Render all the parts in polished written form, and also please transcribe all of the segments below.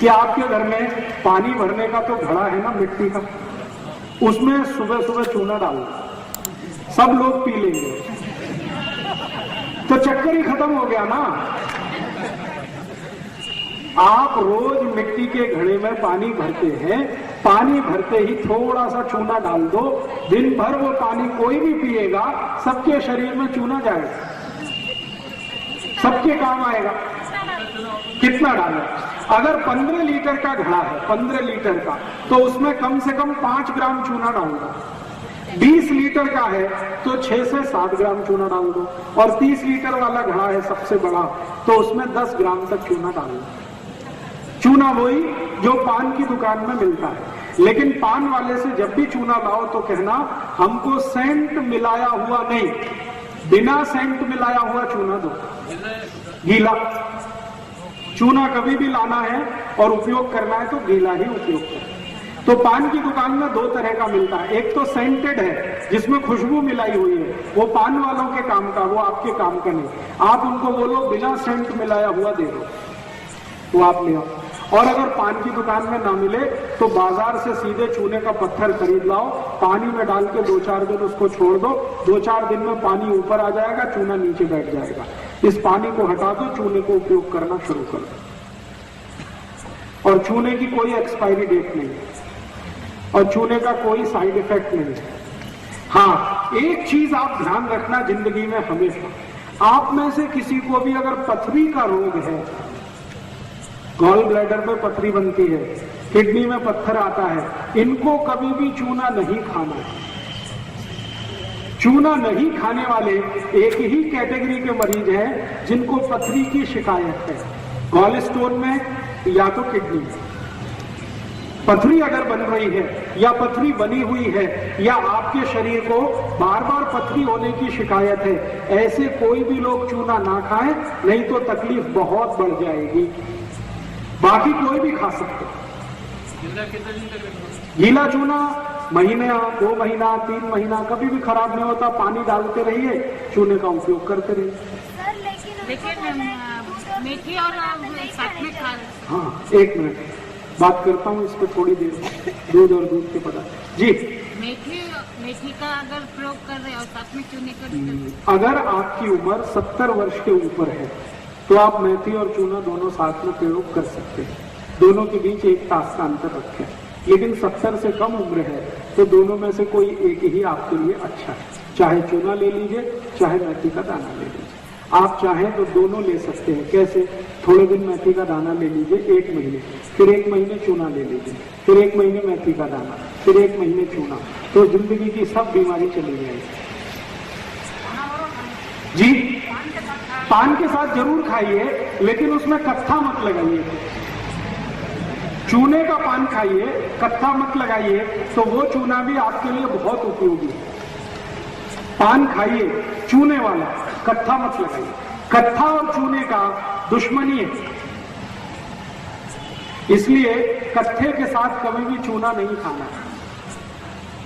कि आपके घर में पानी भरने का तो घड़ा है ना मिट्टी का, उसमें सुबह सुबह चूना डालना, सब लोग पी लेंगे, तो चक्कर ही खत्म हो गया ना। आप रोज मिट्टी के घड़े में पानी भरते हैं, पानी भरते ही थोड़ा सा चूना डाल दो, दिन भर वो पानी कोई भी पिएगा, सबके शरीर में चूना जाएगा, सबके काम आएगा। कितना डालें? अगर 15 लीटर का घड़ा है, 15 लीटर का, तो उसमें कम से कम 5 ग्राम चूना डालूंगा। 20 लीटर का है तो 6 से 7 ग्राम चूना डाल दो, और 30 लीटर वाला घड़ा है सबसे बड़ा, तो उसमें 10 ग्राम तक चूना डाल दो। चूना वही जो पान की दुकान में मिलता है, लेकिन पान वाले से जब भी चूना लाओ तो कहना हमको सेंट मिलाया हुआ नहीं, बिना सेंट मिलाया हुआ चूना दो, गीला चूना कभी भी लाना है और उपयोग करना है तो गीला ही उपयोग करें। तो पान की दुकान में 2 तरह का मिलता है, एक तो सेंटेड है जिसमें खुशबू मिलाई हुई है, वो पान वालों के काम का, वो आपके काम का नहीं। आप उनको बोलो बिना सेंट मिलाया हुआ दे दो, वो आप ले आओ। और अगर पान की दुकान में ना मिले तो बाजार से सीधे चूने का पत्थर खरीद लाओ, पानी में डाल के 2-4 दिन उसको छोड़ दो, 2-4 दिन में पानी ऊपर आ जाएगा, चूना नीचे बैठ जाएगा। इस पानी को हटा दो, चूने को उपयोग करना शुरू कर दो। और चूने की कोई एक्सपायरी डेट नहीं है, और चूने का कोई साइड इफेक्ट नहीं है। हाँ, एक चीज आप ध्यान रखना जिंदगी में हमेशा, आप में से किसी को भी अगर पथरी का रोग है, गॉल ब्लैडर में पथरी बनती है, किडनी में पत्थर आता है, इनको कभी भी चूना नहीं खाना है। चूना नहीं खाने वाले एक ही कैटेगरी के मरीज हैं जिनको पथरी की शिकायत है, गॉल स्टोन में या तो किडनी में। पथरी अगर बन रही है या पथरी बनी हुई है या आपके शरीर को बार बार पथरी होने की शिकायत है, ऐसे कोई भी लोग चूना ना खाएं, नहीं तो तकलीफ बहुत बढ़ जाएगी। बाकी कोई भी खा सकते। गीला चूना महीने 2 महीना 3 महीना कभी भी खराब नहीं होता, पानी डालते रहिए, चूने का उपयोग करते रहिए। लेकिन मेथी और साथ में खा। हाँ, 1 मिनट बात करता हूँ इस पर थोड़ी देर, दूध और दूध के पदार्थ। जी, मेथी का अगर प्रयोग कर रहे और साथ में चूने का, अगर आपकी उम्र 70 वर्ष के ऊपर है तो आप मेथी और चूना दोनों साथ में प्रयोग कर सकते हैं। दोनों के बीच 1 तास का अंतर रखें। लेकिन 70 से कम उम्र है तो दोनों में से कोई एक ही आपके लिए अच्छा है। चाहे चूना ले लीजिए, चाहे मेथी का दाना ले लीजिए। आप चाहें तो दोनों ले सकते हैं। कैसे? थोड़े दिन मेथी का दाना ले लीजिए 1 महीने, फिर 1 महीने चूना ले लीजिए, फिर 1 महीने मेथी का दाना, फिर 1 महीने चूना, तो जिंदगी की सब बीमारी चली जाएगी। जी, पान के साथ जरूर खाइए, लेकिन उसमें कत्था मत लगाइए। चूने का पान खाइए, कत्था मत लगाइए, तो वो चूना भी आपके लिए बहुत उपयोगी है। पान खाइए चूने वाला, कत्था मत लगाइए। कत्था और चूने का दुश्मनी है, इसलिए कत्थे के साथ कभी भी चूना नहीं खाना।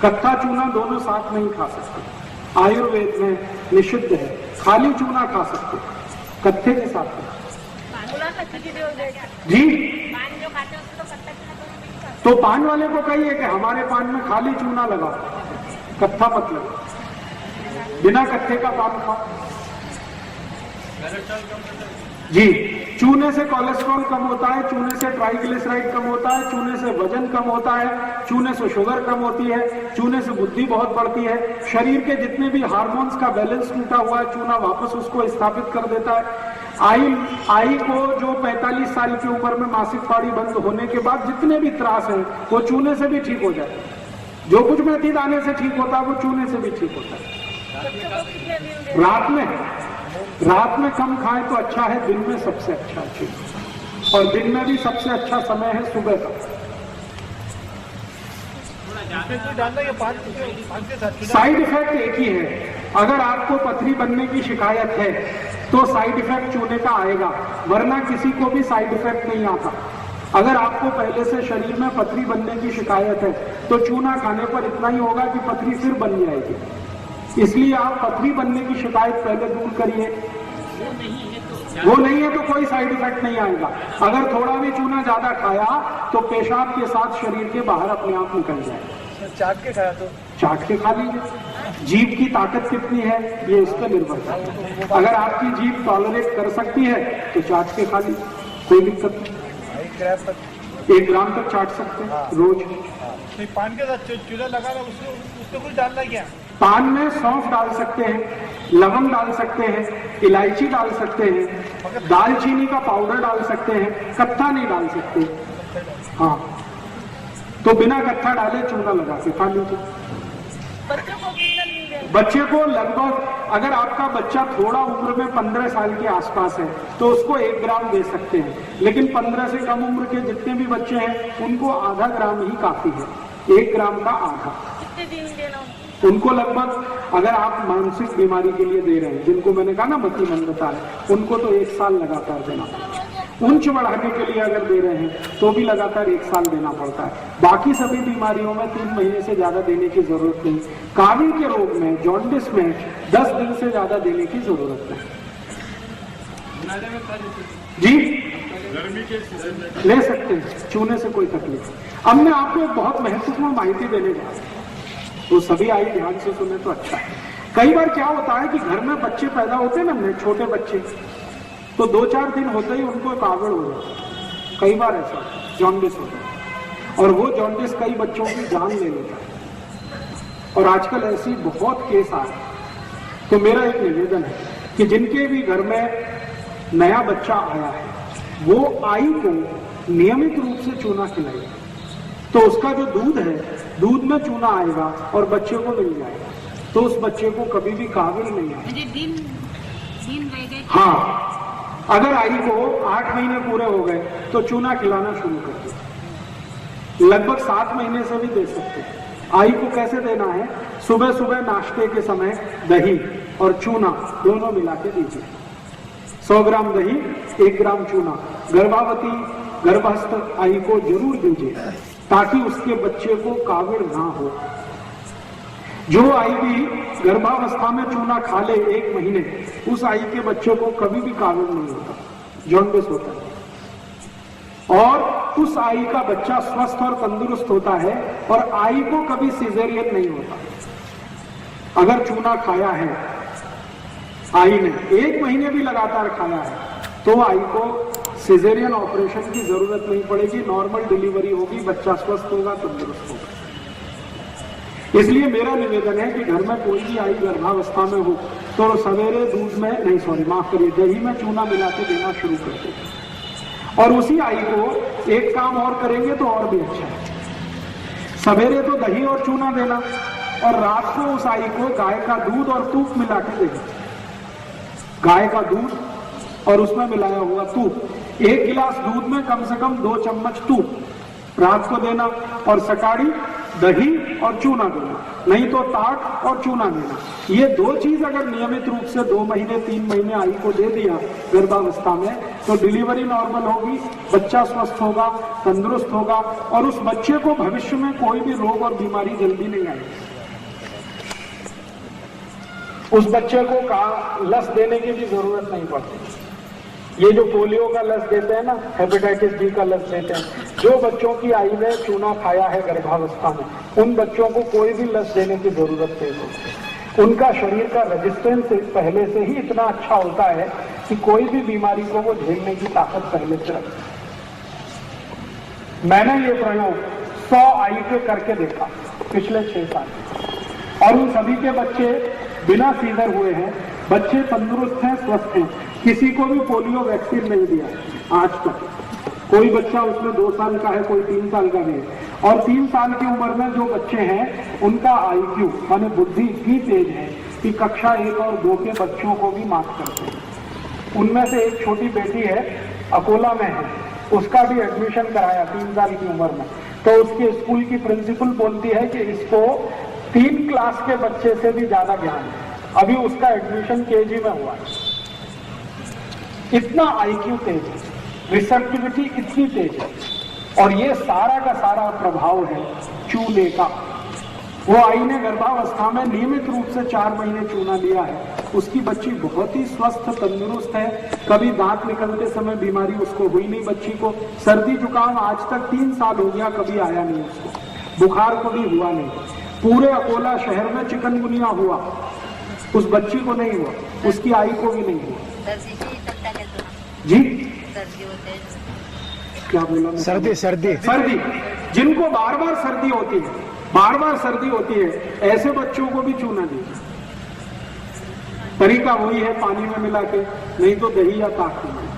कत्था चूना दोनों साथ नहीं खा सकते। आयुर्वेद में निषिद्ध है, खाली चूना खा सकते, कत्थे के साथ। जी, तो पान वाले को कहिए कि हमारे पान में खाली चूना लगा, कत्था मत लगा, बिना कत्थे का पान खाओ। जी, चूने से कोलेस्ट्रॉल कम होता है, चूने से ट्राइग्लिसराइड कम होता है, चूने से वजन कम होता है, चूने से शुगर कम होती है, चूने से बुद्धि बहुत बढ़ती है। शरीर के जितने भी हार्मोन्स का बैलेंस टूटा हुआ है, चूना वापस उसको स्थापित कर देता है। आई को जो 45 साल की उम्र में मासिक पानी बंद होने के बाद जितने भी त्रास है वो चूने से भी ठीक हो जाए। जो कुछ मेथी दाने से ठीक होता है वो चूने से भी ठीक होता है। रात में कम खाएं तो अच्छा है, दिन में सबसे अच्छा चीज, और दिन में भी सबसे अच्छा समय है सुबह का। साइड इफेक्ट एक ही है। अगर आपको पथरी बनने की शिकायत है तो साइड इफेक्ट चूने का आएगा, वरना किसी को भी साइड इफेक्ट नहीं आता। अगर आपको पहले से शरीर में पथरी बनने की शिकायत है तो चूना खाने पर इतना ही होगा कि पथरी फिर बन जाएगी। इसलिए आप पथरी बनने की शिकायत पहले दूर करिए। वो नहीं है तो कोई साइड इफेक्ट नहीं आएगा। अगर थोड़ा भी चूना ज्यादा खाया तो पेशाब के साथ शरीर के बाहर अपने आप निकल जाएगा। चाट के खाया तो चाट के खा लीजिए। जीभ की ताकत कितनी है ये इस पर निर्भर करता है। अगर आपकी जीभ टॉलरेट कर सकती है तो चाट के खा लीजिए, कोई दिक्कत नहीं। 1 ग्राम तक चाट सकते हैं रोज। पान के साथ चूल्हा लगा रहा उसको कुछ डालना क्या? पान में सौंफ डाल सकते हैं, लवंग डाल सकते हैं, इलायची डाल सकते हैं, दालचीनी का पाउडर डाल सकते हैं, कत्था नहीं डाल सकते। हाँ, तो बिना कत्था डाले चूना लगा के खा लीजिए। बच्चे को लगभग, अगर आपका बच्चा थोड़ा उम्र में 15 साल के आसपास है तो उसको 1 ग्राम दे सकते हैं, लेकिन 15 से कम उम्र के जितने भी बच्चे हैं उनको आधा ग्राम ही काफी है। 1 ग्राम का आधा। उनको लगभग, अगर आप मानसिक बीमारी के लिए दे रहे हैं, जिनको मैंने कहा ना मतिमंदता है, उनको तो 1 साल लगातार देना पड़ता है। ऊंच बढ़ाने के लिए अगर दे रहे हैं तो भी लगातार 1 साल देना पड़ता है। बाकी सभी बीमारियों में 3 महीने से ज्यादा देने की जरूरत नहीं। कावी के रोग में, जॉन्डिस में 10 दिन से ज्यादा देने की जरूरत नहीं। जी गर्मी के सीजन में ले सकते हैं, चूने से कोई तकलीफ नहीं। अब मैं आपको एक बहुत महत्वपूर्ण माहिती देने जा रहा हूं, तो सभी आई ध्यान से सुने तो अच्छा है। कई बार क्या होता है कि घर में बच्चे पैदा होते हैं ना, छोटे बच्चे, तो 2-4 दिन होते ही उनको कावड़ हो जाता है। कई बार ऐसा जॉन्डिस होता है और वो जॉन्डिस कई बच्चों की जान ले लेता है और आजकल ऐसी बहुत केस आ रहे हैं। तो मेरा एक निवेदन है कि जिनके भी घर में नया बच्चा आया है वो आई को नियमित रूप से चूना खिलाए, तो उसका जो दूध है, दूध में चूना आएगा और बच्चे को मिल जाएगा, तो उस बच्चे को कभी भी काबिल नहीं आएगा। दिन रह गए। हाँ, अगर आई को 8 महीने पूरे हो गए तो चूना खिलाना शुरू कर दो। लगभग 7 महीने से भी दे सकते हैं। आई को कैसे देना है? सुबह सुबह नाश्ते के समय दही और चूना दोनों मिला के दीजिए। 100 ग्राम दही, 1 ग्राम चूना गर्भवती गर्भस्थ आई को जरूर दीजिए, ताकि उसके बच्चे को काविड़ ना हो। जो आई भी गर्भावस्था में चूना खा ले 1 महीने, उस आई के बच्चे को कभी भी काविड़ नहीं होता, जॉन्डिस होता है। और उस आई का बच्चा स्वस्थ और तंदुरुस्त होता है और आई को कभी सिजेरियन नहीं होता। अगर चूना खाया है आई ने, 1 महीने भी लगातार खाया है, तो आई को सिजेरियन ऑपरेशन की जरूरत नहीं पड़ेगी, नॉर्मल डिलीवरी होगी, बच्चा स्वस्थ होगा, तंदुरुस्त होगा। इसलिए मेरा निवेदन है कि घर में कोई भी आई गर्भावस्था में हो तो सवेरे दूध में नहीं, सॉरी माफ करिए, दही में चूना मिला के देना शुरू कर दें। और उसी आई को एक काम और करेंगे तो और भी अच्छा है। सवेरे तो दही और चूना देना और रात को उस आई को गाय का दूध और तूप मिला के देना। गाय का दूध और उसमें मिलाया हुआ तूप, 1 गिलास दूध में कम से कम 2 चम्मच तूप रात को देना और सकाड़ी दही और चूना देना, नहीं तो ताक और चूना देना। ये 2 चीज अगर नियमित रूप से 2 महीने 3 महीने आई को दे दिया गर्भावस्था में, तो डिलीवरी नॉर्मल होगी, बच्चा स्वस्थ होगा, तंदुरुस्त होगा और उस बच्चे को भविष्य में कोई भी रोग और बीमारी जल्दी नहीं आएगी। उस बच्चे को लस देने की भी जरूरत नहीं पड़ती। ये जो पोलियो का लस देते हैं ना, हेपेटाइटिस बी का लस देते हैं, जो बच्चों की आई में चूना खाया है गर्भावस्था में, उन बच्चों को कोई भी लस देने की जरूरत नहीं होती। उनका शरीर का रेजिस्टेंस पहले से ही इतना अच्छा होता है कि कोई भी बीमारी को वो झेलने की ताकत पहले से रखता है। मैंने ये प्रयोग 100 आई के करके देखा पिछले 6 साल, और उन सभी के बच्चे बिना सीजर हुए हैं, बच्चे तंदुरुस्त हैं, स्वस्थ हैं। किसी को भी पोलियो वैक्सीन नहीं दिया आज तक। कोई बच्चा उसमें 2 साल का है, कोई 3 साल का भी है। और 3 साल की उम्र में जो बच्चे हैं उनका IQ माने बुद्धि इतनी तेज है कि कक्षा 1 और 2 के बच्चों को भी मात करते हैं। उनमें से एक छोटी बेटी है, अकोला में है, उसका भी एडमिशन कराया 3 साल की उम्र में, तो उसके स्कूल की प्रिंसिपल बोलती है कि इसको 3 क्लास के बच्चे से भी ज्यादा ज्ञान है। अभी उसका एडमिशन KG में हुआ है। इतना IQ तेज है, रिसेप्टिविटी इतनी तेज है, और ये सारा का सारा प्रभाव है चूने का। वो आई ने गर्भावस्था में नियमित रूप से 4 महीने चूना लिया है उसकी बच्ची बहुत ही स्वस्थ तंदुरुस्त है, कभी दांत निकलते समय बीमारी उसको हुई नहीं। बच्ची को सर्दी जुकाम आज तक 3 साल हो गया, कभी आया नहीं उसको, बुखार को भी हुआ नहीं। पूरे अकोला शहर में चिकनगुनिया हुआ, उस बच्ची को नहीं हुआ, उसकी आई को भी नहीं हुआ। जी क्या बोला मैं? सर्दी सर्दी सर्दी, जिनको बार बार सर्दी होती है, बार बार सर्दी होती है, ऐसे बच्चों को भी चूना दीजिए। तरीका वही है, पानी में मिला के, नहीं तो दही या ताक में।